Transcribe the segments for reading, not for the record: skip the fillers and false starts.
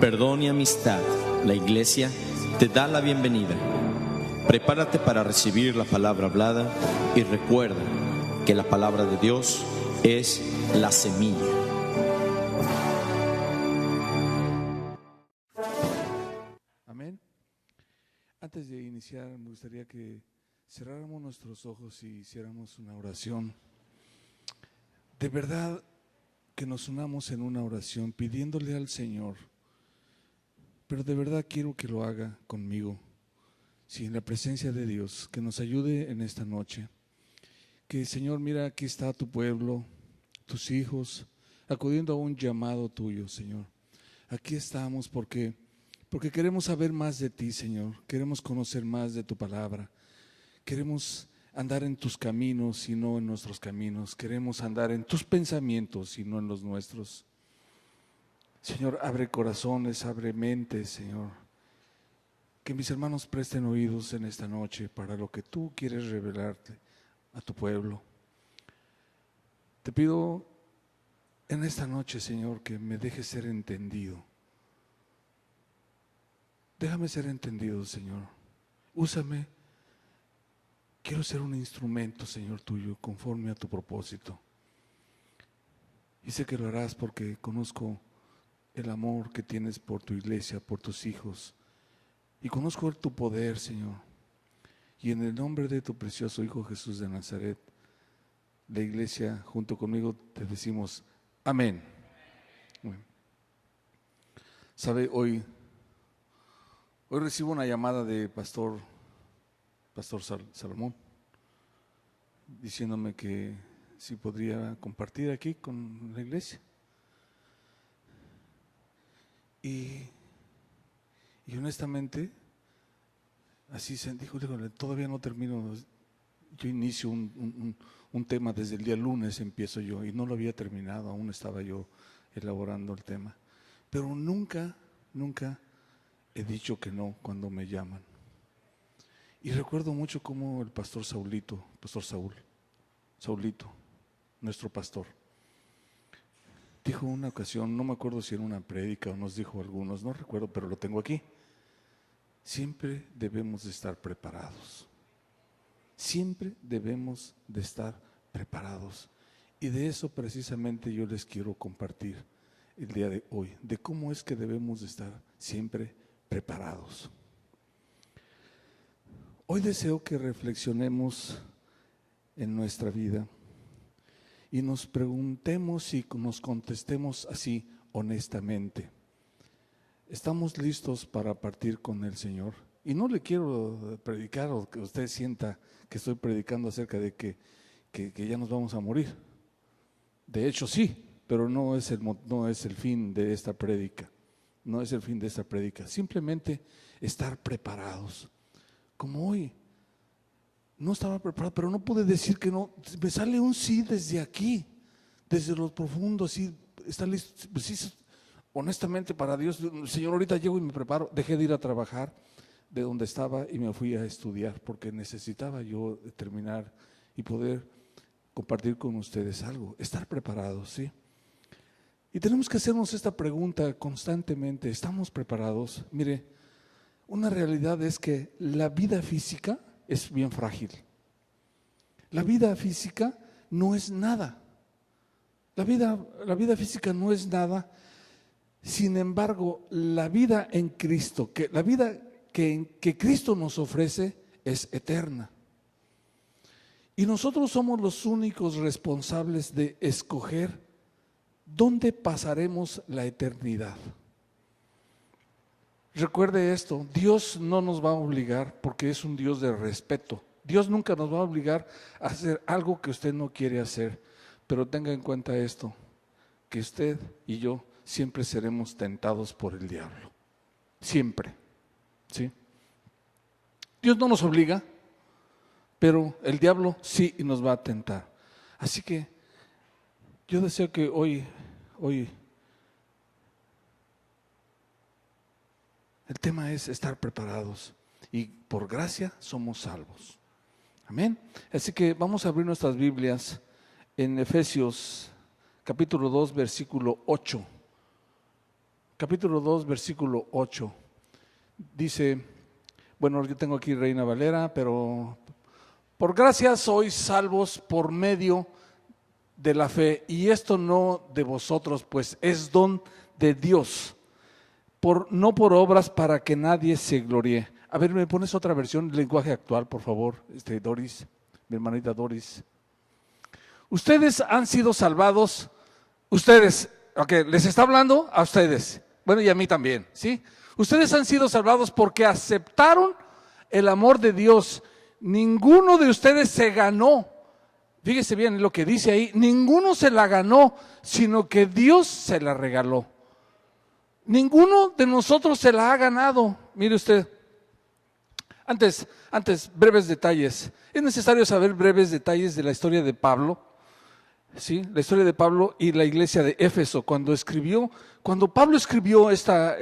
Perdón y Amistad, la Iglesia, te da la bienvenida. Prepárate para recibir la palabra hablada y recuerda que la palabra de Dios es la semilla. Amén. Antes de iniciar, me gustaría que cerráramos nuestros ojos y hiciéramos una oración. De verdad que nos unamos en una oración pidiéndole al Señor, pero de verdad quiero que lo haga conmigo, sí, en la presencia de Dios, que nos ayude en esta noche. Que Señor, mira, aquí está tu pueblo, tus hijos, acudiendo a un llamado tuyo, Señor. Aquí estamos porque queremos saber más de ti, Señor. Queremos conocer más de tu palabra. Queremos andar en tus caminos y no en nuestros caminos. Queremos andar en tus pensamientos y no en los nuestros. Señor, abre corazones, abre mentes, Señor. Que mis hermanos presten oídos en esta noche para lo que tú quieres revelarte a tu pueblo. Te pido en esta noche, Señor, que me dejes ser entendido. Déjame ser entendido, Señor. Úsame. Quiero ser un instrumento, Señor, tuyo, conforme a tu propósito. Y sé que lo harás porque conozco el amor que tienes por tu iglesia, por tus hijos. Y conozco tu poder, Señor. Y en el nombre de tu precioso Hijo Jesús de Nazaret, la iglesia junto conmigo te decimos amén. Bueno. Sabe, hoy recibo una llamada de Pastor Salomón, diciéndome que si podría compartir aquí con la iglesia. Y honestamente, así se dijo, todavía no termino. Yo inicio un tema desde el día lunes, empiezo yo, y no lo había terminado, aún estaba yo elaborando el tema. Pero nunca he dicho que no cuando me llaman. Y recuerdo mucho cómo el pastor Saulito, nuestro pastor, dijo una ocasión, no me acuerdo si era una prédica o nos dijo algunos, no recuerdo, pero lo tengo aquí. Siempre debemos de estar preparados. Siempre debemos de estar preparados. Y de eso precisamente yo les quiero compartir el día de hoy, de cómo es que debemos de estar siempre preparados. Hoy deseo que reflexionemos en nuestra vida y nos preguntemos y nos contestemos así honestamente. ¿Estamos listos para partir con el Señor? Y no le quiero predicar o que usted sienta que estoy predicando acerca de que ya nos vamos a morir. De hecho sí, pero no es el fin de esta prédica. No es el fin de esta prédica. Simplemente estar preparados. Como hoy, no estaba preparado, pero no pude decir que no. Me sale un sí desde aquí, desde lo profundo, sí, está listo. Pues sí, honestamente para Dios, Señor, ahorita llego y me preparo. Dejé de ir a trabajar de donde estaba y me fui a estudiar porque necesitaba yo terminar y poder compartir con ustedes algo, estar preparados, ¿sí? Y tenemos que hacernos esta pregunta constantemente, ¿estamos preparados? Mire, una realidad es que la vida física es bien frágil. La vida física no es nada. La vida física no es nada. Sin embargo, la vida en Cristo, la vida que Cristo nos ofrece es eterna. Y nosotros somos los únicos responsables de escoger dónde pasaremos la eternidad. Recuerde esto, Dios no nos va a obligar porque es un Dios de respeto. Dios nunca nos va a obligar a hacer algo que usted no quiere hacer. Pero tenga en cuenta esto, que usted y yo siempre seremos tentados por el diablo. Siempre. ¿Sí? Dios no nos obliga, pero el diablo sí nos va a tentar. Así que yo deseo que hoy el tema es estar preparados y por gracia somos salvos. Amén. Así que vamos a abrir nuestras Biblias en Efesios capítulo 2, versículo 8. capítulo 2, versículo 8. Dice, bueno, yo tengo aquí Reina Valera, pero por gracia sois salvos por medio de la fe, y esto no de vosotros, pues es don de Dios, no por obras, para que nadie se gloríe. A ver, ¿me pones otra versión, lenguaje actual, por favor, Doris, mi hermanita Doris? Ustedes han sido salvados, ustedes, ok, les está hablando a ustedes, bueno, y a mí también, ¿sí? Ustedes han sido salvados porque aceptaron el amor de Dios. Ninguno de ustedes se ganó, fíjese bien lo que dice ahí, ninguno se la ganó, sino que Dios se la regaló. Ninguno de nosotros se la ha ganado. Mire usted, antes, breves detalles. Es necesario saber breves detalles de la historia de Pablo, ¿sí? La historia de Pablo y la iglesia de Éfeso. Cuando Pablo escribió esta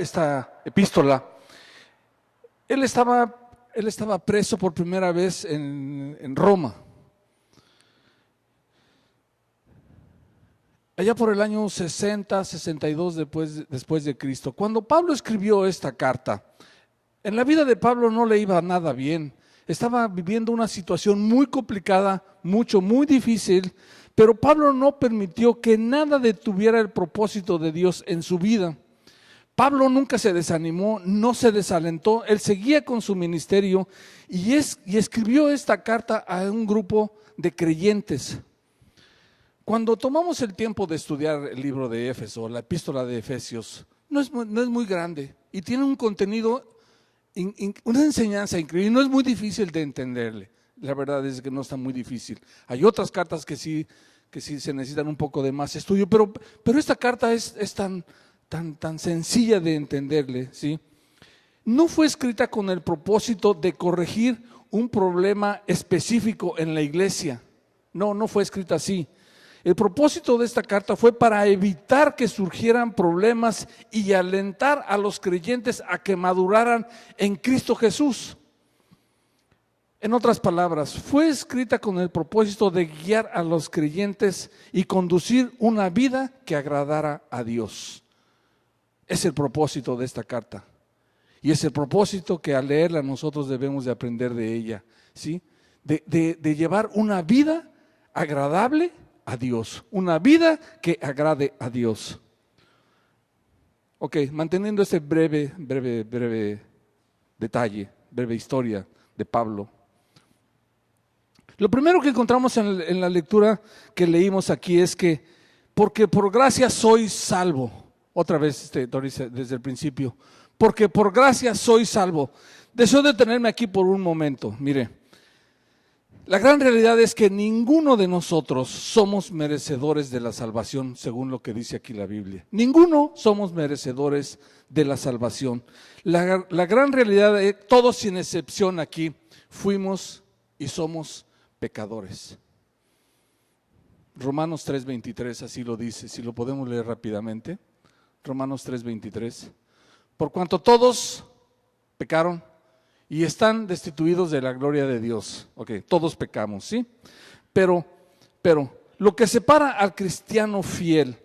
epístola, él estaba preso por primera vez en Roma. Allá por el año 60, 62 después de Cristo. Cuando Pablo escribió esta carta, en la vida de Pablo no le iba nada bien. Estaba viviendo una situación muy complicada, muy difícil, pero Pablo no permitió que nada detuviera el propósito de Dios en su vida. Pablo nunca se desanimó, no se desalentó, él seguía con su ministerio y escribió esta carta a un grupo de creyentes. Cuando tomamos el tiempo de estudiar el libro de Éfeso, la epístola de Efesios, no es muy grande y tiene un contenido, una enseñanza increíble, no es muy difícil de entenderle. La verdad es que no está muy difícil. Hay otras cartas que sí se necesitan un poco de más estudio, pero esta carta es tan sencilla de entenderle, ¿sí? No fue escrita con el propósito de corregir un problema específico en la iglesia. No fue escrita así. El propósito de esta carta fue para evitar que surgieran problemas y alentar a los creyentes a que maduraran en Cristo Jesús. En otras palabras, fue escrita con el propósito de guiar a los creyentes y conducir una vida que agradara a Dios. Es el propósito de esta carta. Y es el propósito que al leerla nosotros debemos de aprender de ella, ¿sí? De llevar una vida agradable a Dios, una vida que agrade a Dios. Ok, manteniendo ese breve detalle, breve historia de Pablo. Lo primero que encontramos en la lectura que leímos aquí es que, porque por gracia soy salvo. Otra vez, Doris, desde el principio. Porque por gracia soy salvo. Deseo detenerme aquí por un momento. Mire, la gran realidad es que ninguno de nosotros somos merecedores de la salvación, según lo que dice aquí la Biblia. Ninguno somos merecedores de la salvación. La gran realidad es, todos sin excepción aquí, fuimos y somos pecadores. Romanos 3:23 así lo dice, si lo podemos leer rápidamente. Romanos 3:23. Por cuanto todos pecaron y están destituidos de la gloria de Dios. Ok, todos pecamos, ¿sí? Pero lo que separa al cristiano fiel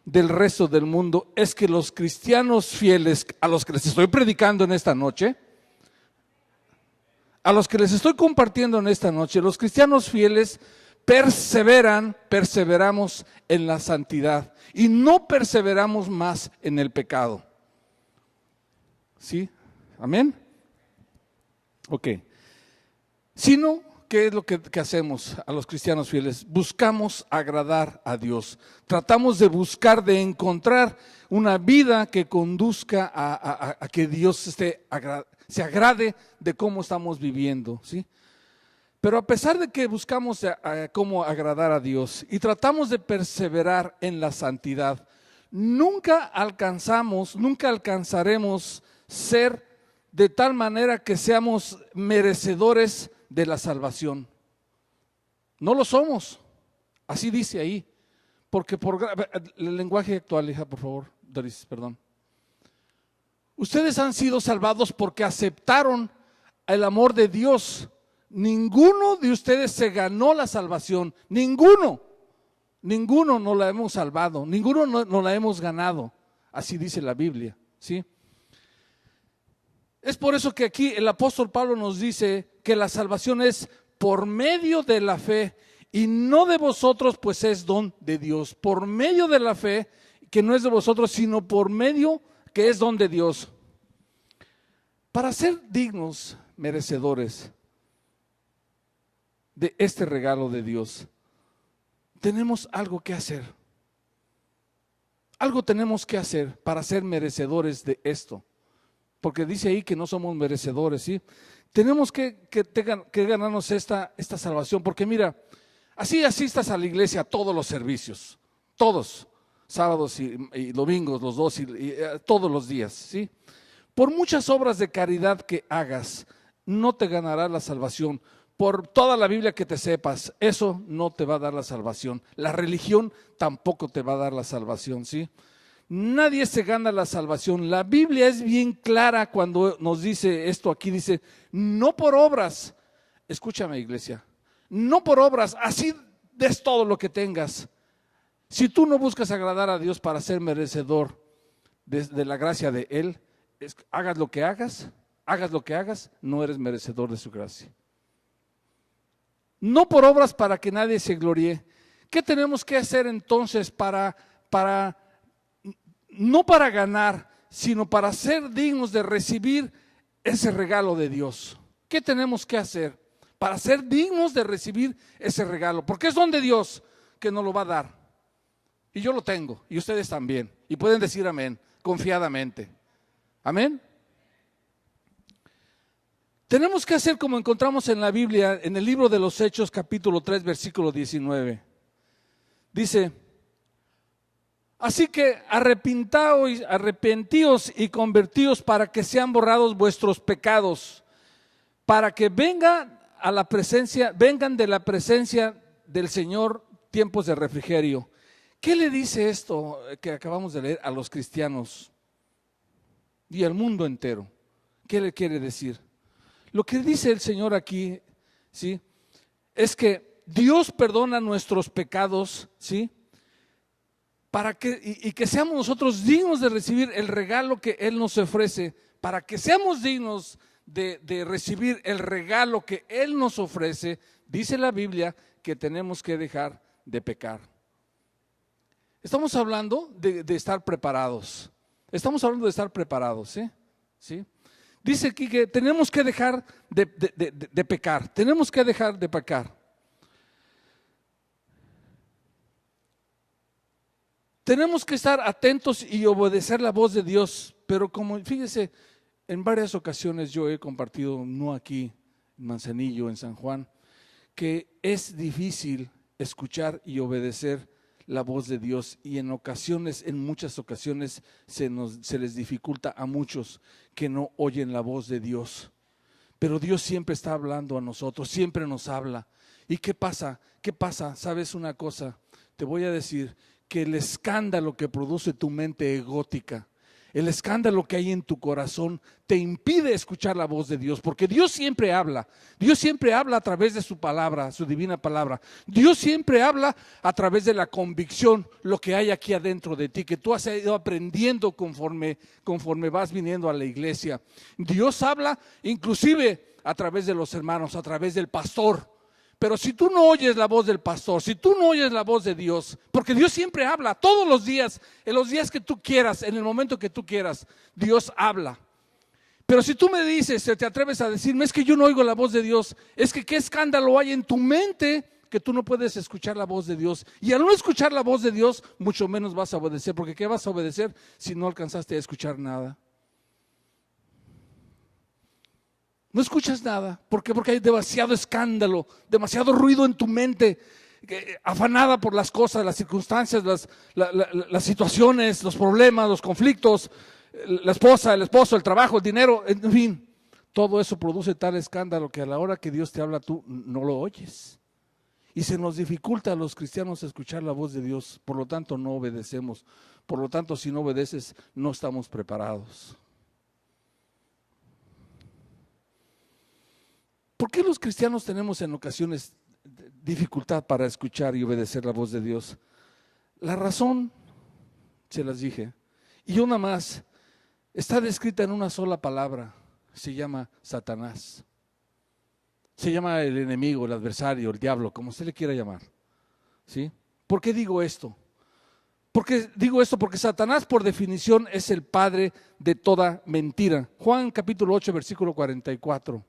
del resto del mundo es que los cristianos fieles, a los que les estoy predicando en esta noche, a los que les estoy compartiendo en esta noche, los cristianos fieles perseveramos en la santidad y no perseveramos más en el pecado. ¿Sí? ¿Amén? Ok. Sino, ¿qué es lo que hacemos a los cristianos fieles? Buscamos agradar a Dios. Tratamos de buscar, de encontrar una vida que conduzca a que Dios se agrade de cómo estamos viviendo, ¿sí? Pero a pesar de que buscamos cómo agradar a Dios y tratamos de perseverar en la santidad, nunca alcanzaremos ser de tal manera que seamos merecedores de la salvación. No lo somos, así dice ahí, porque el lenguaje actual, hija, por favor, Doris, perdón. Ustedes han sido salvados porque aceptaron el amor de Dios. Ninguno de ustedes se ganó la salvación, ninguno nos la hemos salvado, ninguno nos la hemos ganado, así dice la Biblia, ¿sí? Es por eso que aquí el apóstol Pablo nos dice que la salvación es por medio de la fe y no de vosotros, pues es don de Dios. Por medio de la fe, que no es de vosotros, sino por medio que es don de Dios. Para ser dignos, merecedores de este regalo de Dios, tenemos algo que hacer. Algo tenemos que hacer para ser merecedores de esto. Porque dice ahí que no somos merecedores, ¿sí? Tenemos que ganarnos esta salvación. Porque mira, así asistas a la iglesia a todos los servicios, todos, sábados y domingos, los dos, y todos los días, ¿sí? Por muchas obras de caridad que hagas, no te ganará la salvación. Por toda la Biblia que te sepas, eso no te va a dar la salvación. La religión tampoco te va a dar la salvación, ¿sí? Nadie se gana la salvación. La Biblia es bien clara cuando nos dice esto aquí, dice, no por obras, escúchame iglesia, no por obras, así des todo lo que tengas. Si tú no buscas agradar a Dios para ser merecedor de la gracia de Él, hagas lo que hagas, no eres merecedor de su gracia. No por obras para que nadie se gloríe. ¿Qué tenemos que hacer entonces no para ganar, sino para ser dignos de recibir ese regalo de Dios? ¿Qué tenemos que hacer para ser dignos de recibir ese regalo? Porque es don de Dios que nos lo va a dar. Y yo lo tengo, y ustedes también. Y pueden decir amén, confiadamente. Amén. Tenemos que hacer como encontramos en la Biblia, en el libro de los Hechos, capítulo 3, versículo 19. Dice, así que arrepentíos y convertíos para que sean borrados vuestros pecados, para que vengan de la presencia del Señor tiempos de refrigerio. ¿Qué le dice esto que acabamos de leer a los cristianos y al mundo entero? ¿Qué le quiere decir? Lo que dice el Señor aquí, ¿sí?, es que Dios perdona nuestros pecados, ¿sí?, para que seamos nosotros dignos de recibir el regalo que Él nos ofrece, para que seamos dignos de recibir el regalo que Él nos ofrece. Dice la Biblia que tenemos que dejar de pecar. Estamos hablando de estar preparados. Estamos hablando de estar preparados, ¿sí? ¿Sí? Dice aquí que tenemos que dejar de pecar. Tenemos que dejar de pecar. Tenemos que estar atentos y obedecer la voz de Dios. Pero como fíjese, en varias ocasiones yo he compartido, no aquí en Manzanillo, en San Juan, que es difícil escuchar y obedecer la voz de Dios, y en muchas ocasiones se les dificulta a muchos que no oyen la voz de Dios. Pero Dios siempre está hablando a nosotros, siempre nos habla. ¿Y qué pasa? ¿Qué pasa? ¿Sabes una cosa? Te voy a decir que el escándalo que produce tu mente egótica, el escándalo que hay en tu corazón, te impide escuchar la voz de Dios, porque Dios siempre habla a través de su palabra, su divina palabra. Dios siempre habla a través de la convicción, lo que hay aquí adentro de ti, que tú has ido aprendiendo conforme vas viniendo a la iglesia. Dios habla inclusive a través de los hermanos, a través del pastor. Pero si tú no oyes la voz del pastor, si tú no oyes la voz de Dios, porque Dios siempre habla todos los días, en los días que tú quieras, en el momento que tú quieras, Dios habla. Pero si tú me dices, te atreves a decirme, es que yo no oigo la voz de Dios, es que qué escándalo hay en tu mente que tú no puedes escuchar la voz de Dios. Y al no escuchar la voz de Dios, mucho menos vas a obedecer, porque ¿qué vas a obedecer si no alcanzaste a escuchar nada? No escuchas nada. ¿Por qué? Porque hay demasiado escándalo, demasiado ruido en tu mente, afanada por las cosas, las circunstancias, las situaciones, los problemas, los conflictos, la esposa, el esposo, el trabajo, el dinero, en fin. Todo eso produce tal escándalo que a la hora que Dios te habla tú no lo oyes. Y se nos dificulta a los cristianos escuchar la voz de Dios, por lo tanto no obedecemos. Por lo tanto, si no obedeces, no estamos preparados. ¿Por qué los cristianos tenemos en ocasiones dificultad para escuchar y obedecer la voz de Dios? La razón, se las dije, y una más, está descrita en una sola palabra, se llama Satanás. Se llama el enemigo, el adversario, el diablo, como usted le quiera llamar. ¿Sí? ¿Por qué digo esto? Porque Satanás por definición es el padre de toda mentira. Juan capítulo 8, versículo 44.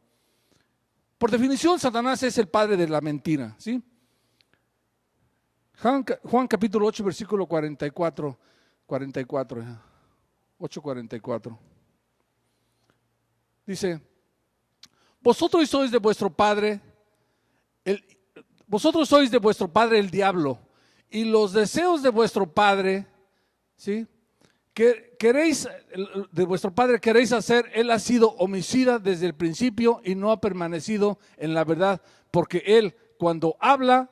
Por definición Satanás es el padre de la mentira, ¿sí? Juan capítulo 8, versículo 44, 8:44. Dice: vosotros sois de vuestro padre el diablo, y los deseos de vuestro padre, ¿sí? queréis hacer. Él ha sido homicida desde el principio y no ha permanecido en la verdad, porque él cuando habla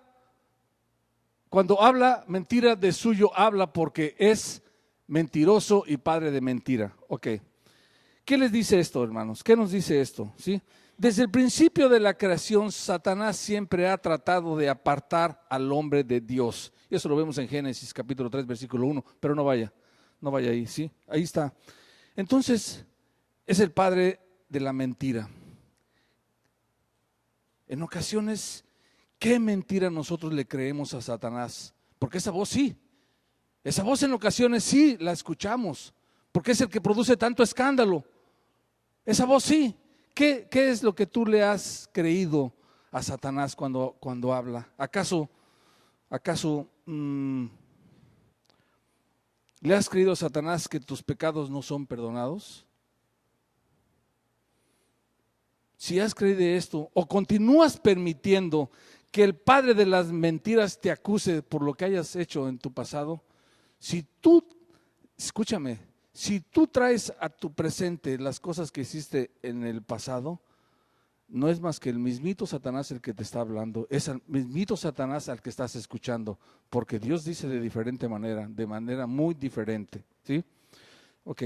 mentira, de suyo habla, porque es mentiroso y padre de mentira. Ok. ¿Qué les dice esto, hermanos? ¿Qué nos dice esto? ¿Sí? Desde el principio de la creación, Satanás siempre ha tratado de apartar al hombre de Dios. Y eso lo vemos en Génesis capítulo 3, versículo 1, pero no vaya ahí, ¿sí? Ahí está. Entonces, es el padre de la mentira. En ocasiones, ¿qué mentira nosotros le creemos a Satanás? Porque esa voz en ocasiones sí la escuchamos, porque es el que produce tanto escándalo. Esa voz sí. ¿Qué es lo que tú le has creído a Satanás cuando habla? ¿Acaso le has creído a Satanás que tus pecados no son perdonados? Si has creído esto o continúas permitiendo que el padre de las mentiras te acuse por lo que hayas hecho en tu pasado, escúchame, si tú traes a tu presente las cosas que hiciste en el pasado, no es más que el mismito Satanás el que te está hablando, es el mismito Satanás al que estás escuchando, porque Dios dice de diferente manera, de manera muy diferente, ¿sí? Ok.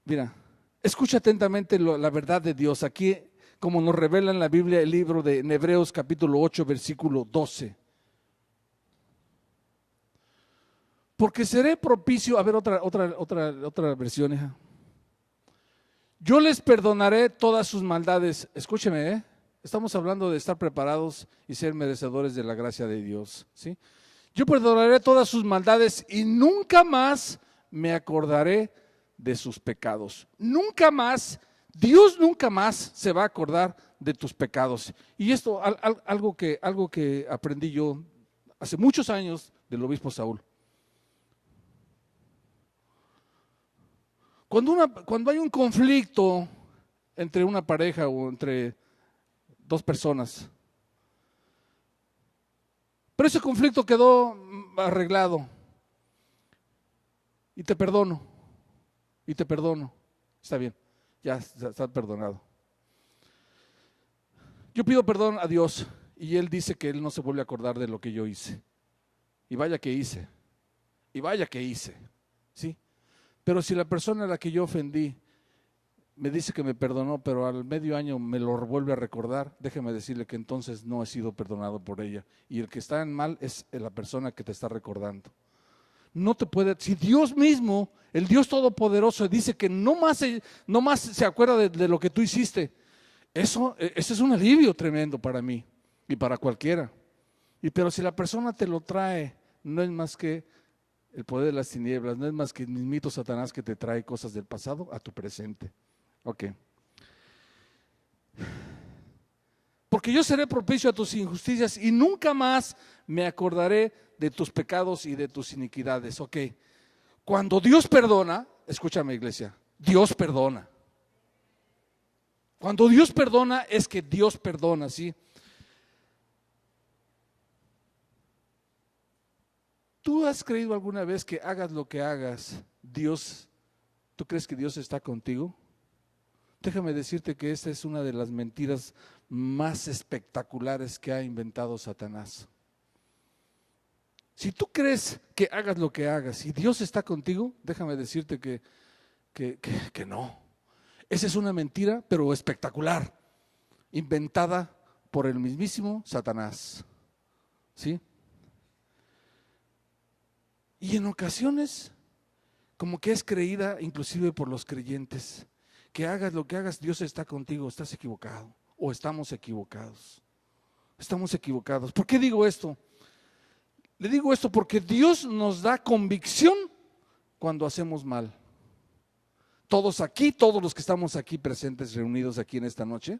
Mira, escucha atentamente la verdad de Dios. Aquí, como nos revela en la Biblia, el libro de Hebreos capítulo 8, versículo 12. Porque seré propicio, a ver otra versión, hija. Yo les perdonaré todas sus maldades. Escúcheme, estamos hablando de estar preparados y ser merecedores de la gracia de Dios, ¿sí? Yo perdonaré todas sus maldades y nunca más me acordaré de sus pecados. Nunca más, Dios nunca más se va a acordar de tus pecados. Y esto, algo que aprendí yo hace muchos años del obispo Saúl. Cuando hay un conflicto entre una pareja o entre dos personas, pero ese conflicto quedó arreglado y te perdono, está bien, ya está perdonado. Yo pido perdón a Dios y Él dice que Él no se vuelve a acordar de lo que yo hice. Y vaya que hice, ¿sí? Pero si la persona a la que yo ofendí me dice que me perdonó, pero al medio año me lo vuelve a recordar, déjeme decirle que entonces no he sido perdonado por ella. Y el que está en mal es la persona que te está recordando. No te puede, si Dios mismo, el Dios Todopoderoso, dice que no más se acuerda de lo que tú hiciste, eso es un alivio tremendo para mí y para cualquiera. Pero si la persona te lo trae, no es más que el poder de las tinieblas, no es más que el mismito Satanás que te trae cosas del pasado a tu presente. Ok. Porque yo seré propicio a tus injusticias y nunca más me acordaré de tus pecados y de tus iniquidades. Ok. Cuando Dios perdona, escúchame, iglesia, Dios perdona. Cuando Dios perdona es que Dios perdona, ¿sí? ¿Tú has creído alguna vez que hagas lo que hagas, tú crees que Dios está contigo? Déjame decirte que esta es una de las mentiras más espectaculares que ha inventado Satanás. Si tú crees que hagas lo que hagas y Dios está contigo, déjame decirte que no. Esa es una mentira, pero espectacular, inventada por el mismísimo Satanás, ¿sí? Y en ocasiones como que es creída inclusive por los creyentes. Que hagas lo que hagas, Dios está contigo, estás equivocado o estamos equivocados. Estamos equivocados. ¿Por qué digo esto? Le digo esto porque Dios nos da convicción cuando hacemos mal. Todos aquí, todos los que estamos aquí presentes, reunidos aquí en esta noche,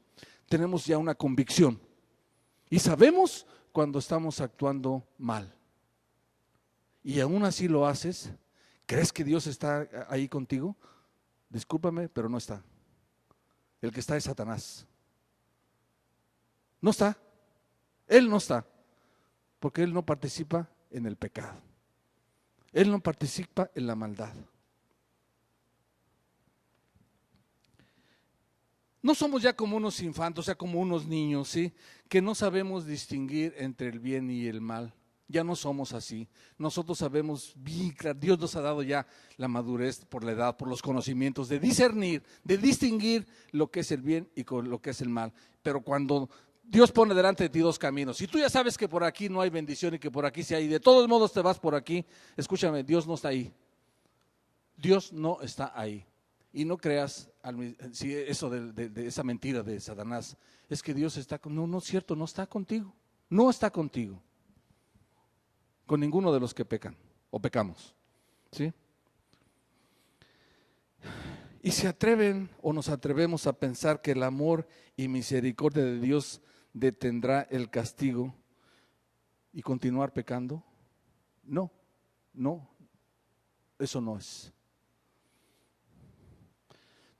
tenemos ya una convicción y sabemos cuando estamos actuando mal. Y aún así lo haces, ¿crees que Dios está ahí contigo? Discúlpame, pero no está. El que está es Satanás. No está. Él no está, porque él no participa en el pecado. Él no participa en la maldad. No somos ya como unos infantes, o sea, como unos niños, ¿sí? Que no sabemos distinguir entre el bien y el mal. Ya no somos así. Nosotros sabemos bien claro, Dios nos ha dado ya la madurez por la edad, por los conocimientos, de discernir, de distinguir lo que es el bien y lo que es el mal. Pero cuando Dios pone delante de ti dos caminos, si tú ya sabes que por aquí no hay bendición y que por aquí sí hay, de todos modos te vas por aquí, escúchame, Dios no está ahí. Dios no está ahí. Y no creas si eso de esa mentira de Satanás, es que Dios está contigo. No, no es cierto, no está contigo. No está contigo. Con ninguno de los que pecan o pecamos. ¿Sí? Y se atreven o nos atrevemos a pensar que el amor y misericordia de Dios detendrá el castigo y continuar pecando. No, no, eso no es.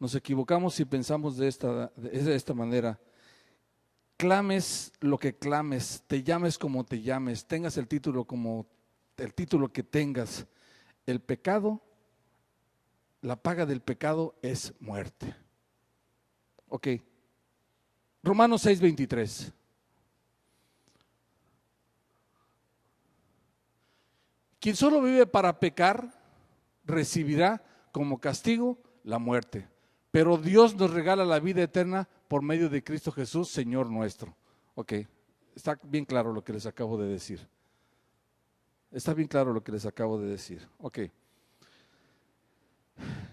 Nos equivocamos si pensamos de esta manera. Clames lo que clames, te llames como te llames, tengas el título como el título que tengas. El pecado, la paga del pecado es muerte. Ok. Romanos 6:23. Quien solo vive para pecar, recibirá como castigo la muerte. Pero Dios nos regala la vida eterna por medio de Cristo Jesús, Señor nuestro. Ok, está bien claro lo que les acabo de decir. Está bien claro lo que les acabo de decir. Ok.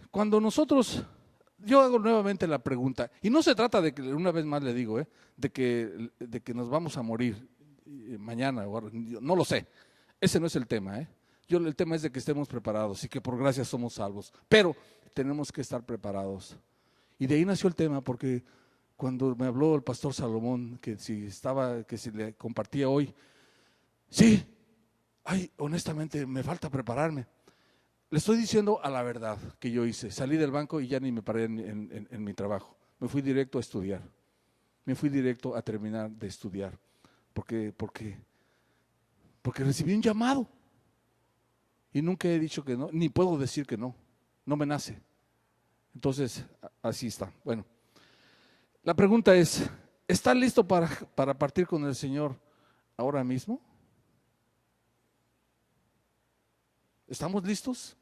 Cuando nosotros, yo hago nuevamente la pregunta, y no se trata de que, una vez más le digo, de que nos vamos a morir mañana, no lo sé. Ese no es el tema, el tema es de que estemos preparados y que por gracia somos salvos. Pero tenemos que estar preparados. Y de ahí nació el tema, porque cuando me habló el pastor Salomón, que si le compartía hoy, sí, honestamente me falta prepararme. Le estoy diciendo a la verdad que yo hice. Salí del banco y ya ni me paré en mi trabajo. Me fui directo a estudiar. Me fui directo a terminar de estudiar. Porque recibí un llamado. Y nunca he dicho que no, ni puedo decir que no. No me nace. Entonces, así está. Bueno, la pregunta es, ¿está listo para partir con el Señor ahora mismo? ¿Estamos listos?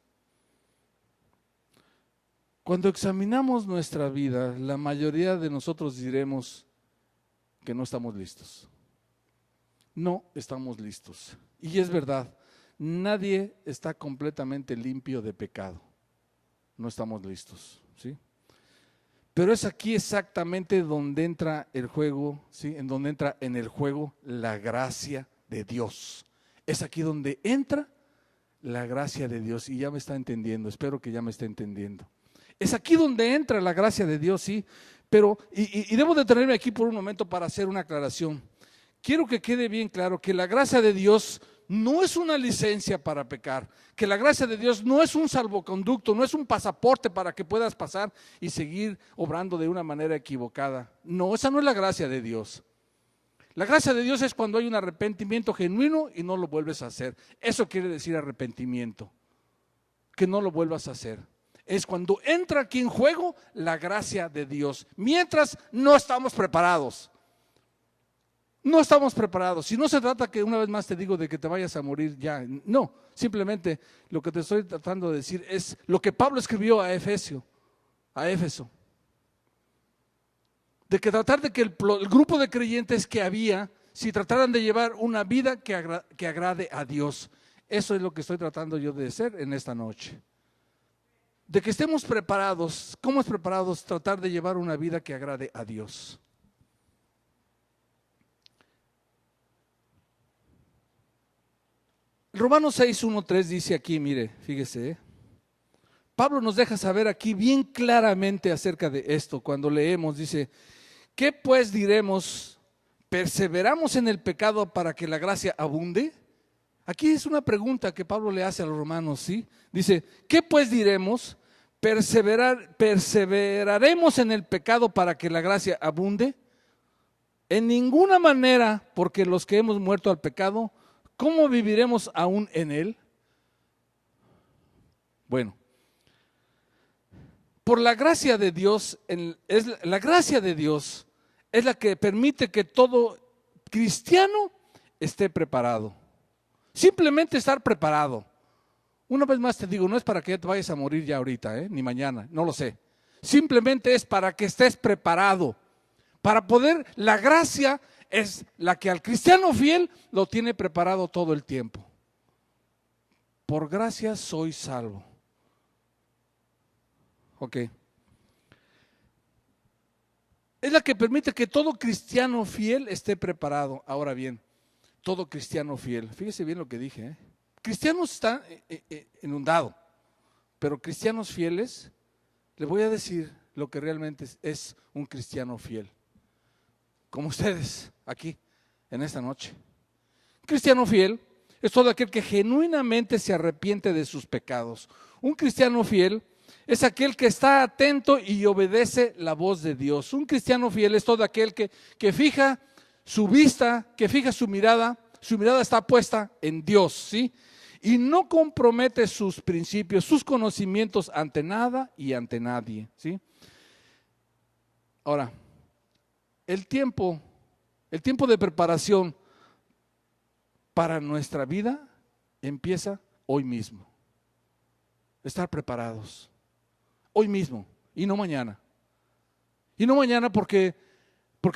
Cuando examinamos nuestra vida, la mayoría de nosotros diremos que no estamos listos. No estamos listos. Y es verdad, nadie está completamente limpio de pecado. No estamos listos, ¿sí? Pero es aquí exactamente donde entra el juego, ¿sí? En donde entra en el juego la gracia de Dios. Es aquí donde entra la gracia de Dios. Y ya me está entendiendo, espero que ya me esté entendiendo. Es aquí donde entra la gracia de Dios, sí. Pero, y debo detenerme aquí por un momento para hacer una aclaración. Quiero que quede bien claro que la gracia de Dios no es una licencia para pecar, que la gracia de Dios no es un salvoconducto, no es un pasaporte para que puedas pasar y seguir obrando de una manera equivocada. No, esa no es la gracia de Dios. La gracia de Dios es cuando hay un arrepentimiento genuino y no lo vuelves a hacer. Eso quiere decir arrepentimiento, que no lo vuelvas a hacer. Es cuando entra aquí en juego la gracia de Dios, mientras no estamos preparados. No estamos preparados. Si no se trata, que una vez más te digo, de que te vayas a morir ya. No, simplemente lo que te estoy tratando de decir es lo que Pablo escribió a Éfeso. De que tratar de que el grupo de creyentes que había, si trataran de llevar una vida que agrade a Dios. Eso es lo que estoy tratando yo de hacer en esta noche. de que estemos preparados. ¿Cómo es preparados? Tratar de llevar una vida que agrade a Dios. Romanos 6, 1, 3 dice aquí, mire, fíjese, Pablo nos deja saber aquí bien claramente acerca de esto. Cuando leemos, dice, ¿qué pues diremos? ¿Perseveramos en el pecado para que la gracia abunde? Aquí es una pregunta que Pablo le hace a los romanos, ¿sí? Dice, ¿qué pues diremos? ¿Perseveraremos en el pecado para que la gracia abunde? En ninguna manera, porque los que hemos muerto al pecado, ¿cómo viviremos aún en él? Bueno, por la gracia de Dios, la gracia de Dios es la que permite que todo cristiano esté preparado. Simplemente estar preparado. Una vez más te digo, no es para que te vayas a morir ya ahorita, ni mañana, no lo sé. Simplemente es para que estés preparado. Para poder, la gracia es la que al cristiano fiel lo tiene preparado todo el tiempo. Por gracia soy salvo. Ok. Es la que permite que todo cristiano fiel esté preparado. Ahora bien, todo cristiano fiel, fíjese bien lo que dije, cristianos están inundados, pero cristianos fieles, les voy a decir lo que realmente es un cristiano fiel. Como ustedes aquí en esta noche. Cristiano fiel es todo aquel que genuinamente se arrepiente de sus pecados. Un cristiano fiel es aquel que está atento y obedece la voz de Dios. Un cristiano fiel es todo aquel que fija su vista, que fija su mirada está puesta en Dios, ¿sí? Y no compromete sus principios, sus conocimientos ante nada y ante nadie, ¿sí? Ahora, el tiempo de preparación para nuestra vida empieza hoy mismo. Estar preparados. Hoy mismo y no mañana. Y no mañana porque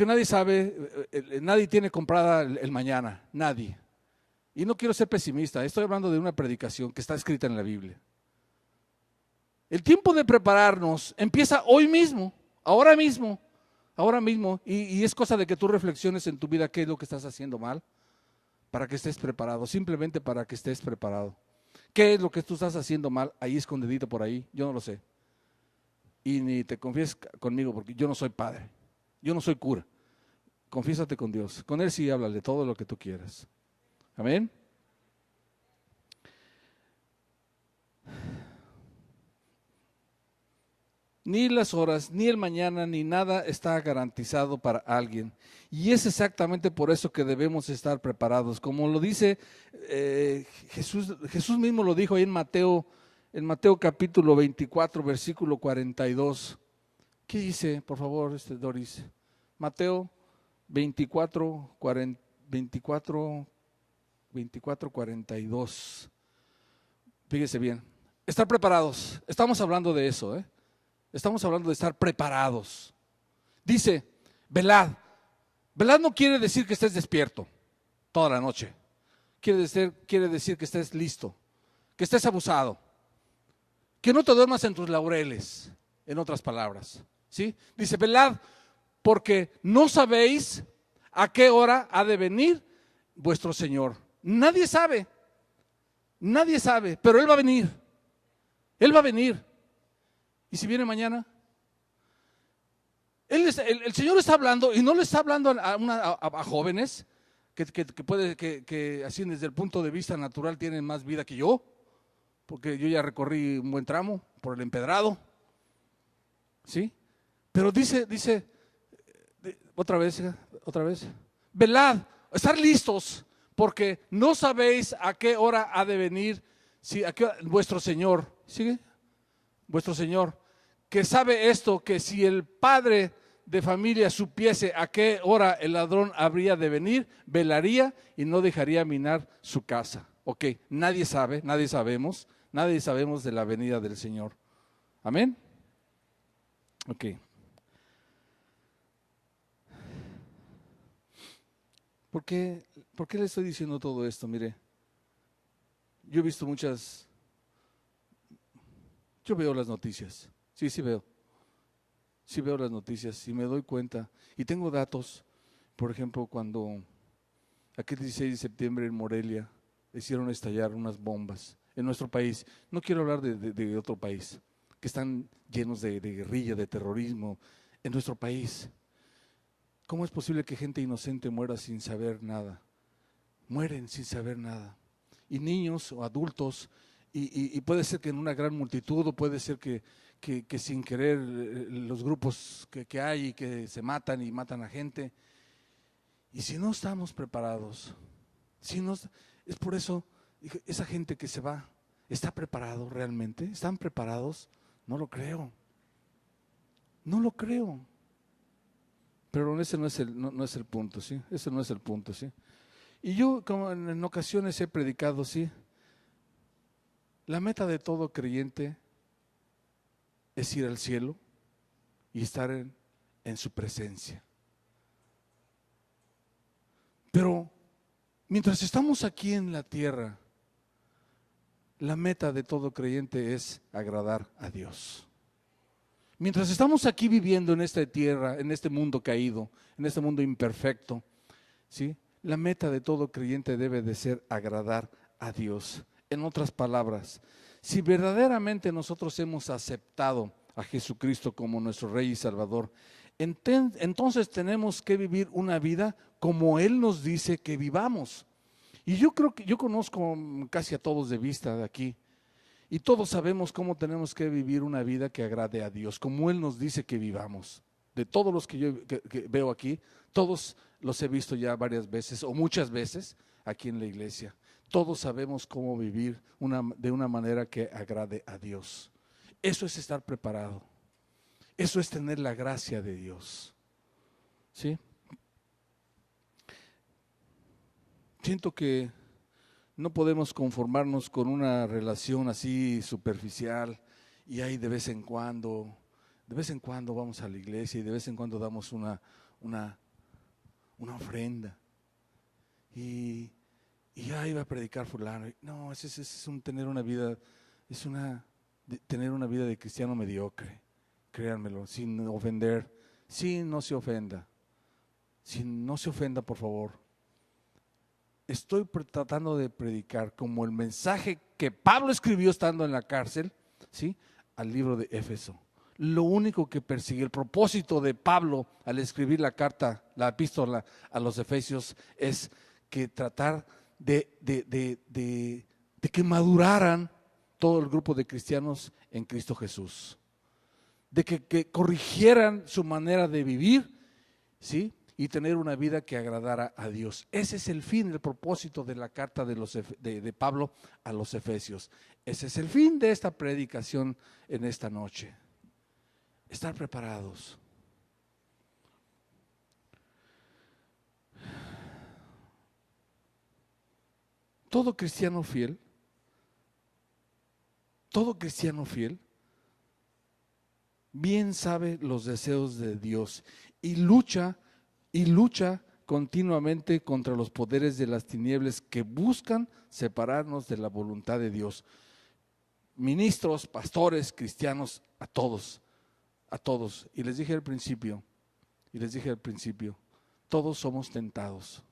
nadie sabe, nadie tiene comprada el mañana, nadie. Y no quiero ser pesimista, estoy hablando de una predicación que está escrita en la Biblia. El tiempo de prepararnos empieza hoy mismo, ahora mismo, y es cosa de que tú reflexiones en tu vida qué es lo que estás haciendo mal, para que estés preparado, simplemente para que estés preparado. ¿Qué es lo que tú estás haciendo mal ahí escondidito por ahí? Yo no lo sé. Y ni te confieses conmigo porque yo no soy padre, yo no soy cura. Confiésate con Dios, con Él sí háblale todo lo que tú quieras. Amén. Ni las horas, ni el mañana, ni nada está garantizado para alguien. Y es exactamente por eso que debemos estar preparados. Como lo dice Jesús mismo lo dijo ahí en Mateo capítulo 24, versículo 42. ¿Qué dice, por favor, Doris? Mateo 24, 42. Fíjese bien. Estar preparados. Estamos hablando de eso, Estamos hablando de estar preparados. Dice, velad. Velad no quiere decir que estés despierto toda la noche. Quiere decir que estés listo, que estés abusado, que no te duermas en tus laureles, en otras palabras. ¿Sí? Dice, velad, porque no sabéis a qué hora ha de venir vuestro Señor. Nadie sabe, pero Él va a venir. Él va a venir. ¿Y si viene mañana? El Señor está hablando, y no le está hablando a jóvenes que así desde el punto de vista natural tienen más vida que yo, porque yo ya recorrí un buen tramo por el empedrado, ¿sí? Pero dice otra vez, velad, estar listos, porque no sabéis a qué hora ha de venir, vuestro Señor, ¿sigue? Vuestro Señor, que sabe esto, que si el padre de familia supiese a qué hora el ladrón habría de venir, velaría y no dejaría minar su casa. Ok, nadie sabemos de la venida del Señor. Amén. Ok. ¿Por qué le estoy diciendo todo esto? Mire, yo he visto muchas Yo veo las noticias, sí veo. Sí veo las noticias y me doy cuenta. Y tengo datos, por ejemplo, cuando aquel 16 de septiembre en Morelia hicieron estallar unas bombas en nuestro país. No quiero hablar de otro país, que están llenos de guerrilla, de terrorismo, en nuestro país. ¿Cómo es posible que gente inocente muera sin saber nada? Mueren sin saber nada. Y niños o adultos, y puede ser que en una gran multitud, o puede ser que sin querer los grupos que hay y que se matan y matan a gente. Y si no estamos preparados, es por eso, esa gente que se va, ¿está preparado realmente? ¿Están preparados? No lo creo. No lo creo. Pero ese no es el punto, ¿sí? Ese no es el punto, ¿sí? Y yo, como en ocasiones he predicado, ¿sí? La meta de todo creyente es ir al cielo y estar en su presencia. Pero mientras estamos aquí en la tierra, la meta de todo creyente es agradar a Dios. Mientras estamos aquí viviendo en esta tierra, en este mundo caído, en este mundo imperfecto, ¿sí? La meta de todo creyente debe de ser agradar a Dios. En otras palabras, si verdaderamente nosotros hemos aceptado a Jesucristo como nuestro Rey y Salvador, entonces tenemos que vivir una vida como Él nos dice que vivamos. Y yo creo que yo conozco casi a todos de vista de aquí, y todos sabemos cómo tenemos que vivir una vida que agrade a Dios, como Él nos dice que vivamos. De todos los que yo que veo aquí, todos los he visto ya varias veces o muchas veces aquí en la iglesia. Todos sabemos cómo vivir de una manera que agrade a Dios. Eso es estar preparado. Eso es tener la gracia de Dios. ¿Sí? Siento que no podemos conformarnos con una relación así superficial y ahí de vez en cuando vamos a la iglesia y de vez en cuando damos una ofrenda y ya iba a predicar fulano. No, ese es tener una vida, tener una vida de cristiano mediocre, créanmelo, sin ofender. Sí, no se ofenda, no se ofenda, por favor. Estoy tratando de predicar como el mensaje que Pablo escribió estando en la cárcel, ¿sí? Al libro de Éfeso. Lo único que persigue, el propósito de Pablo al escribir la carta, la epístola a los Efesios, es que tratar de que maduraran todo el grupo de cristianos en Cristo Jesús, de que corrigieran su manera de vivir, ¿sí? Y tener una vida que agradara a Dios. Ese es el fin, el propósito de la carta de Pablo a los Efesios. Ese es el fin de esta predicación en esta noche. Estar preparados. Todo cristiano fiel bien sabe los deseos de Dios y lucha continuamente contra los poderes de las tinieblas que buscan separarnos de la voluntad de Dios. Ministros, pastores, cristianos, a todos. Y les dije al principio, todos somos tentados.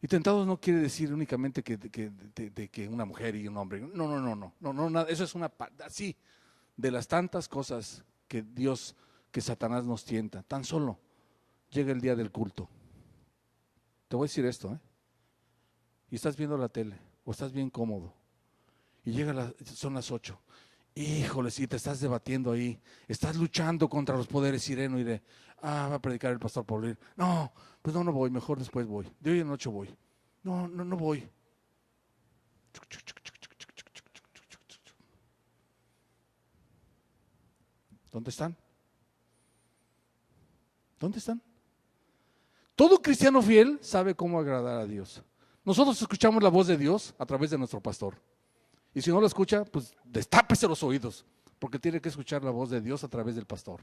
Y tentados no quiere decir únicamente que una mujer y un hombre. No, eso es una así de las tantas cosas que Satanás nos tienta. Tan solo llega el día del culto. Te voy a decir esto, y estás viendo la tele o estás bien cómodo y son las 8. Híjole, si te estás debatiendo ahí, estás luchando contra los poderes sireno y va a predicar el pastor Paulín. No, pues no voy, mejor después voy. De hoy en 8 voy. No voy. ¿Dónde están? Todo cristiano fiel sabe cómo agradar a Dios. Nosotros escuchamos la voz de Dios a través de nuestro pastor. Y si no lo escucha, pues destápese los oídos, porque tiene que escuchar la voz de Dios a través del pastor.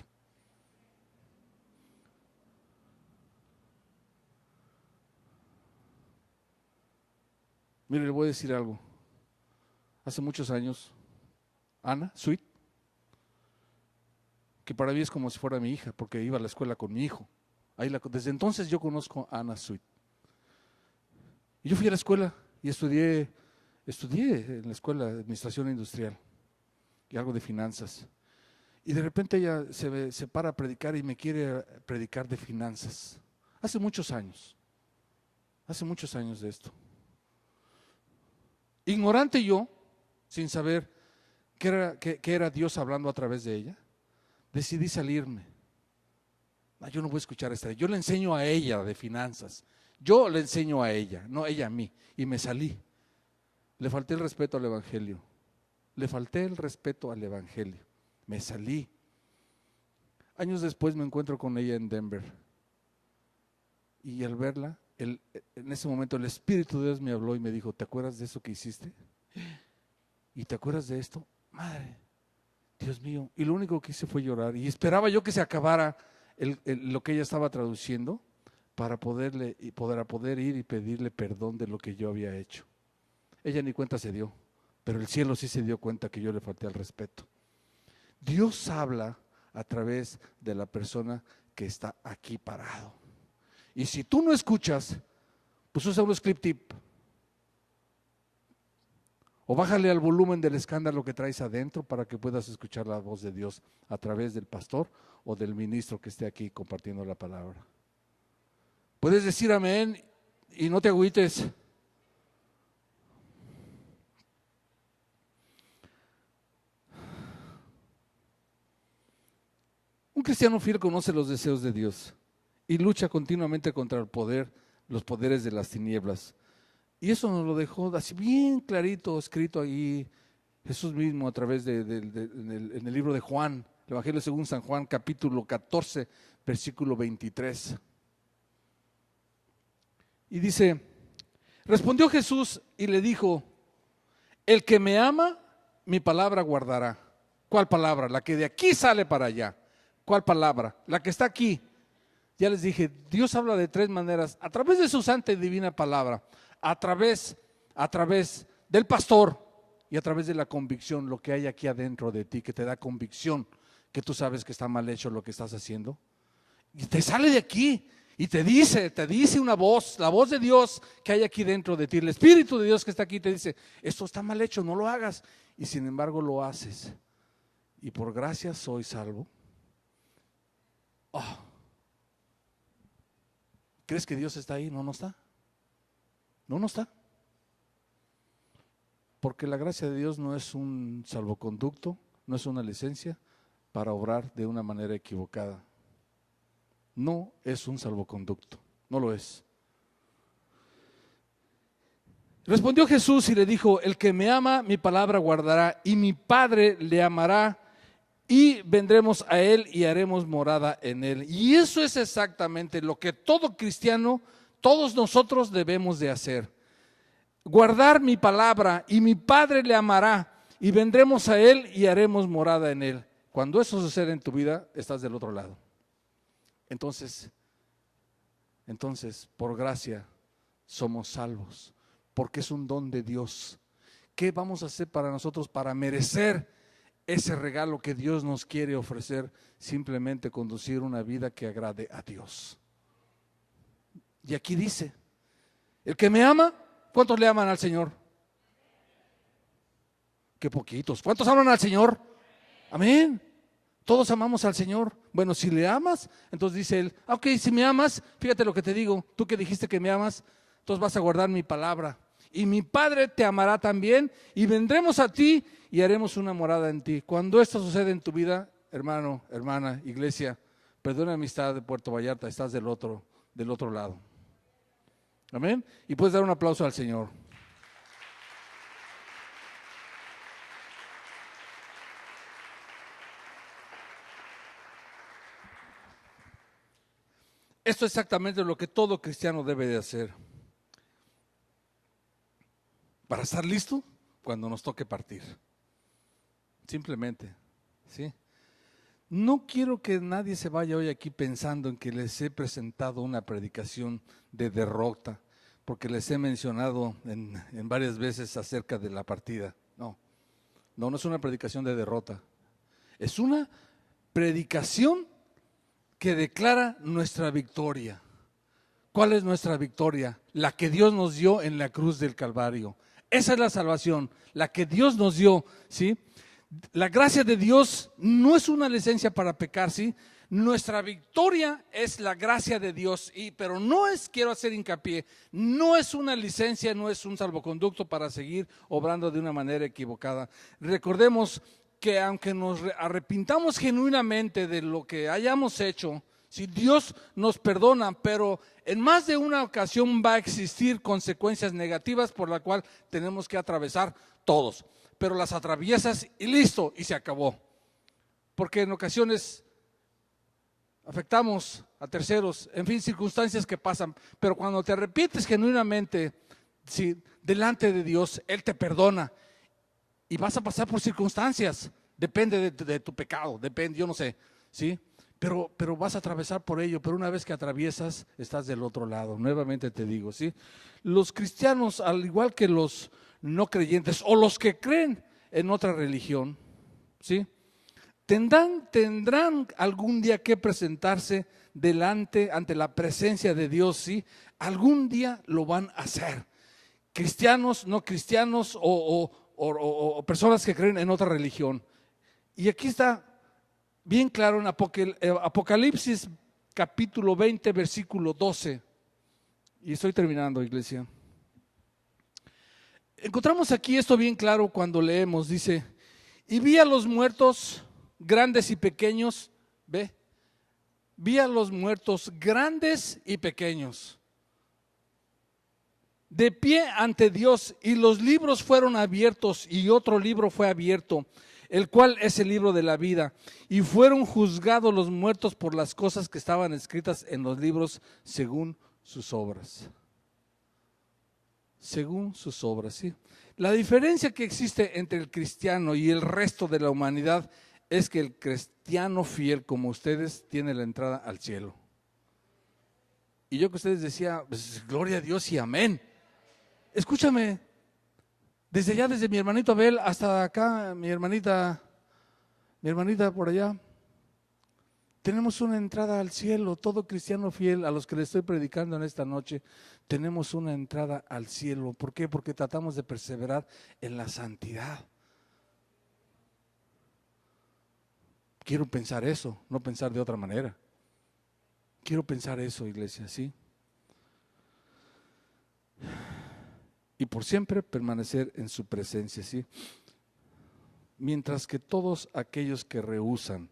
Mire, le voy a decir algo. Hace muchos años, Ana, Sweet, que para mí es como si fuera mi hija, porque iba a la escuela con mi hijo. Desde entonces yo conozco a Ana Sweet. Y yo fui a la escuela y estudié en la escuela de administración industrial y algo de finanzas. Y de repente ella se para a predicar y me quiere predicar de finanzas. Hace muchos años de esto. Ignorante yo, sin saber qué era Dios hablando a través de ella, decidí salirme. Yo no voy a escuchar esta. Yo le enseño a ella de finanzas. Yo le enseño a ella, no ella a mí. Y me salí. Le falté el respeto al Evangelio. Me salí. Años después me encuentro con ella en Denver. Y al verla, en ese momento el Espíritu de Dios me habló y me dijo, ¿te acuerdas de eso que hiciste? ¿Y te acuerdas de esto? Madre, Dios mío. Y lo único que hice fue llorar. Y esperaba yo que se acabara lo que ella estaba traduciendo para poder ir y pedirle perdón de lo que yo había hecho. Ella ni cuenta se dio, pero el cielo sí se dio cuenta que yo le falté al respeto. Dios habla a través de la persona que está aquí parado. Y si tú no escuchas, pues usa un script tip. O bájale al volumen del escándalo que traes adentro para que puedas escuchar la voz de Dios a través del pastor o del ministro que esté aquí compartiendo la palabra. Puedes decir amén y no te agüites. Un cristiano fiel conoce los deseos de Dios y lucha continuamente contra los poderes de las tinieblas. Y eso nos lo dejó así bien clarito, escrito ahí Jesús mismo a través en el libro de Juan, el Evangelio según San Juan, capítulo 14, versículo 23. Y dice, respondió Jesús y le dijo, el que me ama, mi palabra guardará. ¿Cuál palabra? La que de aquí sale para allá. ¿Cuál palabra? La que está aquí. Ya les dije, Dios habla de tres maneras, a través de su santa y divina palabra, a través del pastor y a través de la convicción, lo que hay aquí adentro de ti, que te da convicción, que tú sabes que está mal hecho lo que estás haciendo. Y te sale de aquí y te dice una voz, la voz de Dios que hay aquí dentro de ti, el Espíritu de Dios que está aquí te dice, esto está mal hecho, no lo hagas. Y sin embargo lo haces. Y por gracia soy salvo. Oh. ¿Crees que Dios está ahí? No, no está. No está. Porque la gracia de Dios no es un salvoconducto, no es una licencia para obrar de una manera equivocada. No es un salvoconducto, no lo es. Respondió Jesús y le dijo, el que me ama, mi palabra guardará, y mi Padre le amará, y vendremos a él y haremos morada en él. Y eso es exactamente lo que todo cristiano, todos nosotros debemos de hacer. Guardar mi palabra, y mi Padre le amará, y vendremos a él y haremos morada en él. Cuando eso sucede en tu vida, estás del otro lado. Entonces, por gracia somos salvos, porque es un don de Dios. ¿Qué vamos a hacer para nosotros para merecer ese regalo que Dios nos quiere ofrecer? Simplemente conducir una vida que agrade a Dios. Y aquí dice, el que me ama, ¿cuántos le aman al Señor? Qué poquitos. ¿Cuántos aman al Señor? Amén. Todos amamos al Señor. Bueno, si le amas, entonces dice él, ok, si me amas, fíjate lo que te digo, tú que dijiste que me amas, entonces vas a guardar mi palabra. Y mi Padre te amará también, y vendremos a ti y haremos una morada en ti. Cuando esto sucede en tu vida, hermano, hermana, iglesia, perdona amistad de Puerto Vallarta, estás del otro lado. Amén. Y puedes dar un aplauso al Señor. Esto es exactamente lo que todo cristiano debe de hacer para estar listo cuando nos toque partir. Simplemente, ¿sí? No quiero que nadie se vaya hoy aquí pensando en que les he presentado una predicación de derrota, porque les he mencionado en varias veces acerca de la partida. No es una predicación de derrota. Es una predicación que declara nuestra victoria. ¿Cuál es nuestra victoria? La que Dios nos dio en la cruz del Calvario. Esa es la salvación, la que Dios nos dio, ¿sí? La gracia de Dios no es una licencia para pecar, ¿sí? Nuestra victoria es la gracia de Dios, pero no es, quiero hacer hincapié, no es una licencia, no es un salvoconducto para seguir obrando de una manera equivocada. Recordemos que aunque nos arrepintamos genuinamente de lo que hayamos hecho, si Dios nos perdona, pero en más de una ocasión va a existir consecuencias negativas por la cual tenemos que atravesar todos. Pero las atraviesas y listo, y se acabó. Porque en ocasiones afectamos a terceros, en fin, circunstancias que pasan. Pero cuando te arrepientes genuinamente, sí, delante de Dios, Él te perdona. Y vas a pasar por circunstancias, depende de tu pecado, depende, yo no sé, ¿sí? Pero vas a atravesar por ello, pero una vez que atraviesas, estás del otro lado. Nuevamente te digo, ¿sí? Los cristianos, al igual que los no creyentes o los que creen en otra religión, ¿sí? Tendrán algún día que presentarse ante la presencia de Dios, ¿sí? Algún día lo van a hacer. Cristianos, no cristianos o personas que creen en otra religión. Y aquí está bien claro en Apocalipsis capítulo 20, versículo 12. Y estoy terminando, iglesia. Encontramos aquí esto bien claro cuando leemos, dice, y vi a los muertos grandes y pequeños, vi a los muertos grandes y pequeños, de pie ante Dios, y los libros fueron abiertos, y otro libro fue abierto, el cual es el libro de la vida, y fueron juzgados los muertos por las cosas que estaban escritas en los libros según sus obras. Según sus obras, ¿sí? La diferencia que existe entre el cristiano y el resto de la humanidad es que el cristiano fiel como ustedes tiene la entrada al cielo. Y yo que ustedes decía, pues, gloria a Dios y amén. Escúchame, desde mi hermanito Abel hasta acá, mi hermanita por allá, tenemos una entrada al cielo. Todo cristiano fiel a los que le estoy predicando en esta noche, tenemos una entrada al cielo. ¿Por qué? Porque tratamos de perseverar en la santidad. Quiero pensar eso, no pensar de otra manera. Quiero pensar eso, iglesia, ¿sí? Y por siempre permanecer en su presencia, ¿sí? Mientras que todos aquellos que rehúsan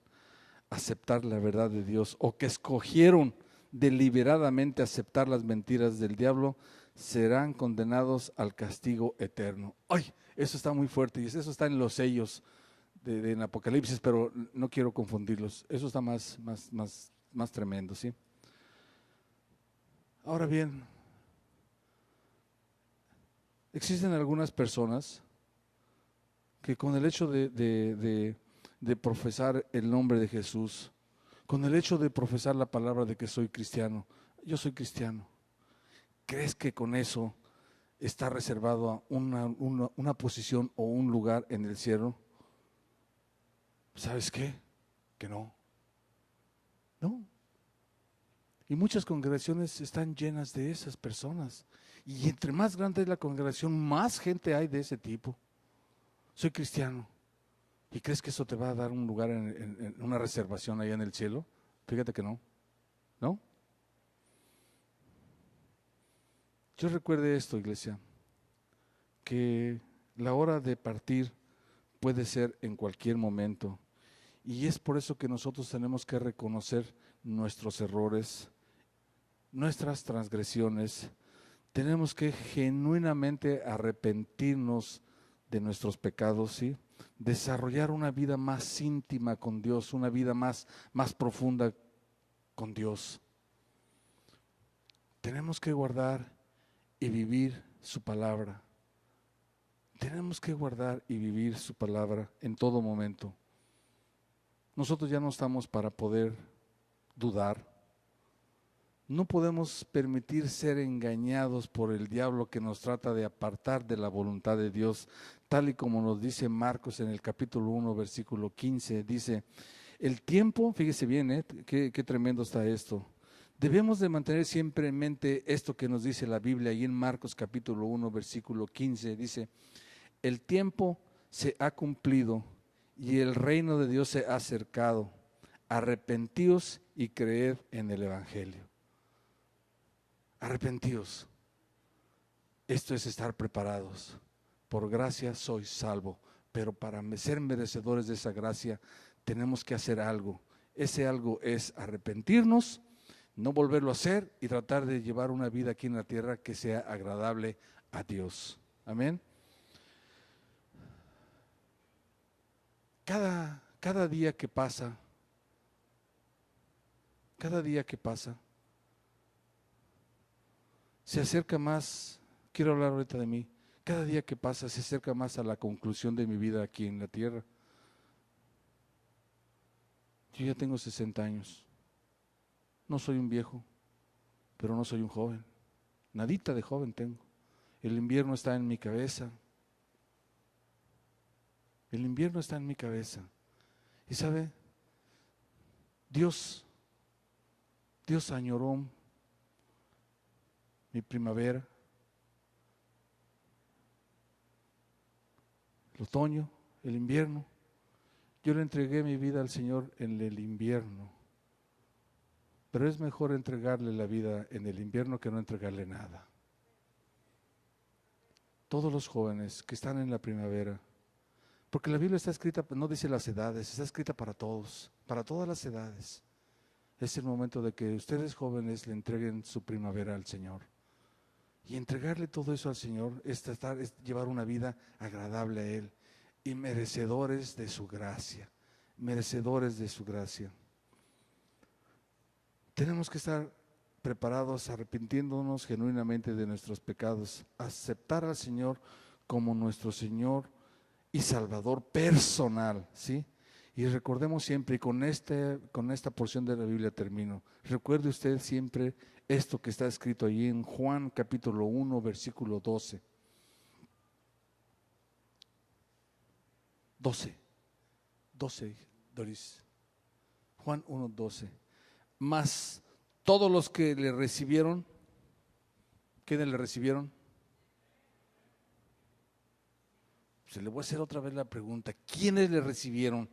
aceptar la verdad de Dios o que escogieron deliberadamente aceptar las mentiras del diablo, serán condenados al castigo eterno. ¡Ay! Eso está muy fuerte y eso está en los sellos en Apocalipsis, pero no quiero confundirlos. Eso está más tremendo, ¿sí? Ahora bien, existen algunas personas que con el hecho de profesar el nombre de Jesús, con el hecho de profesar la palabra de que soy cristiano, yo soy cristiano, ¿crees que con eso está reservado a una posición o un lugar en el cielo? ¿Sabes qué? Que no. No. Y muchas congregaciones están llenas de esas personas. Y entre más grande es la congregación, más gente hay de ese tipo. Soy cristiano. ¿Y crees que eso te va a dar un lugar en una reservación allá en el cielo? Fíjate que no. ¿No? Yo recuerde esto, iglesia, que la hora de partir puede ser en cualquier momento. Y es por eso que nosotros tenemos que reconocer nuestros errores, nuestras transgresiones. Tenemos que genuinamente arrepentirnos de nuestros pecados, ¿sí? Desarrollar una vida más íntima con Dios, una vida más profunda con Dios. Tenemos que guardar y vivir su palabra. Tenemos que guardar y vivir su palabra en todo momento. Nosotros ya no estamos para poder dudar. No podemos permitir ser engañados por el diablo que nos trata de apartar de la voluntad de Dios, tal y como nos dice Marcos en el capítulo 1, versículo 15, dice, El tiempo, fíjese bien, qué tremendo está esto. Debemos de mantener siempre en mente esto que nos dice la Biblia, ahí en Marcos capítulo 1, versículo 15, dice, el tiempo se ha cumplido y el reino de Dios se ha acercado. Arrepentíos y creed en el Evangelio. Arrepentíos. Esto es estar preparados. Por gracia sois salvo, pero para ser merecedores de esa gracia tenemos que hacer algo. Ese algo es arrepentirnos, no volverlo a hacer y tratar de llevar una vida aquí en la tierra que sea agradable a Dios. Amén. Cada día que pasa, se acerca más, quiero hablar ahorita de mí, cada día que pasa se acerca más a la conclusión de mi vida aquí en la tierra. Yo ya tengo 60 años, no soy un viejo, pero no soy un joven, nadita de joven tengo. El invierno está en mi cabeza, el invierno está en mi cabeza. Y sabe, Dios añoró mi primavera, el otoño, el invierno. Yo le entregué mi vida al Señor en el invierno, pero es mejor entregarle la vida en el invierno que no entregarle nada. Todos los jóvenes que están en la primavera, porque la Biblia está escrita, no dice las edades, está escrita para todos, para todas las edades. Es el momento de que ustedes jóvenes le entreguen su primavera al Señor. Y entregarle todo eso al Señor es llevar una vida agradable a Él y merecedores de su gracia, merecedores de su gracia. Tenemos que estar preparados, arrepintiéndonos genuinamente de nuestros pecados, aceptar al Señor como nuestro Señor y Salvador personal, ¿sí? Y recordemos siempre, y con esta porción de la Biblia termino, recuerde usted siempre esto que está escrito allí en Juan capítulo 1, versículo 12. 12, Doris. Juan 1, 12. Mas todos los que le recibieron, ¿quiénes le recibieron? Se le voy a hacer otra vez la pregunta, ¿quiénes le recibieron?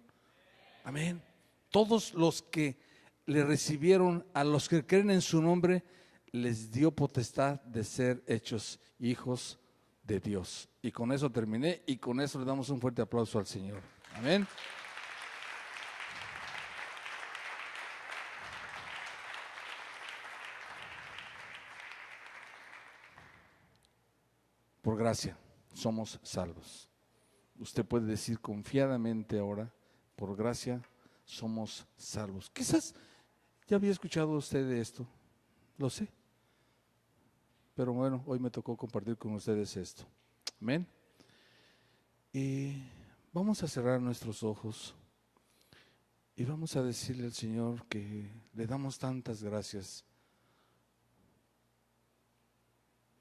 Amén. Todos los que le recibieron, a los que creen en su nombre, les dio potestad de ser hechos hijos de Dios. Y con eso terminé, y con eso le damos un fuerte aplauso al Señor. Amén. Por gracia somos salvos. Usted puede decir confiadamente ahora, por gracia somos salvos. Quizás ya había escuchado usted de esto, lo sé. Pero bueno, hoy me tocó compartir con ustedes esto. Amén. Y vamos a cerrar nuestros ojos y vamos a decirle al Señor que le damos tantas gracias.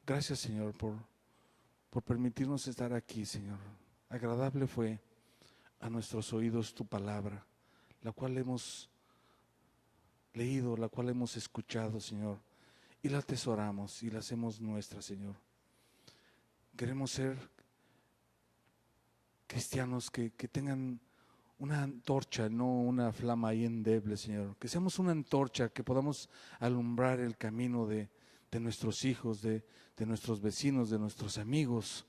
Gracias, Señor, por permitirnos estar aquí, Señor. Agradable fue a nuestros oídos tu palabra, la cual hemos leído, la cual hemos escuchado, Señor, y la atesoramos y la hacemos nuestra, Señor. Queremos ser cristianos que tengan una antorcha, no una flama ahí endeble, Señor. Que seamos una antorcha, que podamos alumbrar el camino de nuestros hijos, de nuestros vecinos, de nuestros amigos.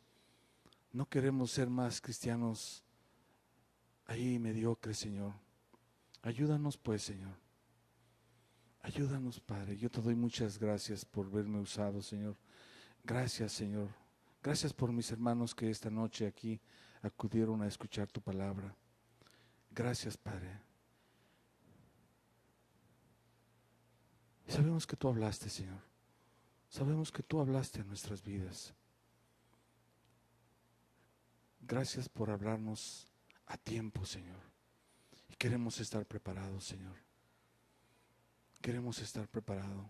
No queremos ser más cristianos ahí mediocres, Señor. Ayúdanos pues, Señor. Ayúdanos, Padre. Yo te doy muchas gracias por verme usado, Señor. Gracias, Señor. Gracias por mis hermanos que esta noche aquí acudieron a escuchar tu palabra. Gracias, Padre. Sabemos que tú hablaste, Señor. Sabemos que tú hablaste a nuestras vidas. Gracias por hablarnos a tiempo, Señor. Y queremos estar preparados, Señor. Queremos estar preparados.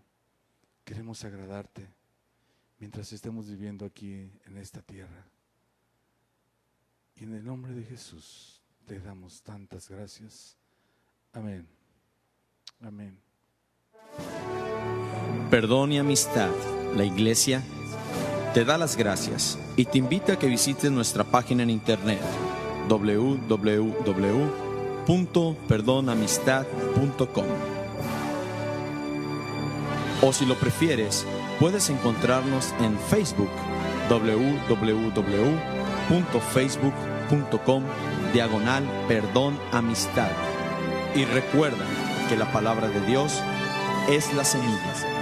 Queremos agradarte mientras estemos viviendo aquí en esta tierra. Y en el nombre de Jesús te damos tantas gracias. Amén. Amén. Perdón y Amistad, la Iglesia, te da las gracias y te invita a que visites nuestra página en internet www.perdonamistad.com. O si lo prefieres, puedes encontrarnos en Facebook, www.facebook.com/perdonamistad. Y recuerda que la palabra de Dios es la semilla.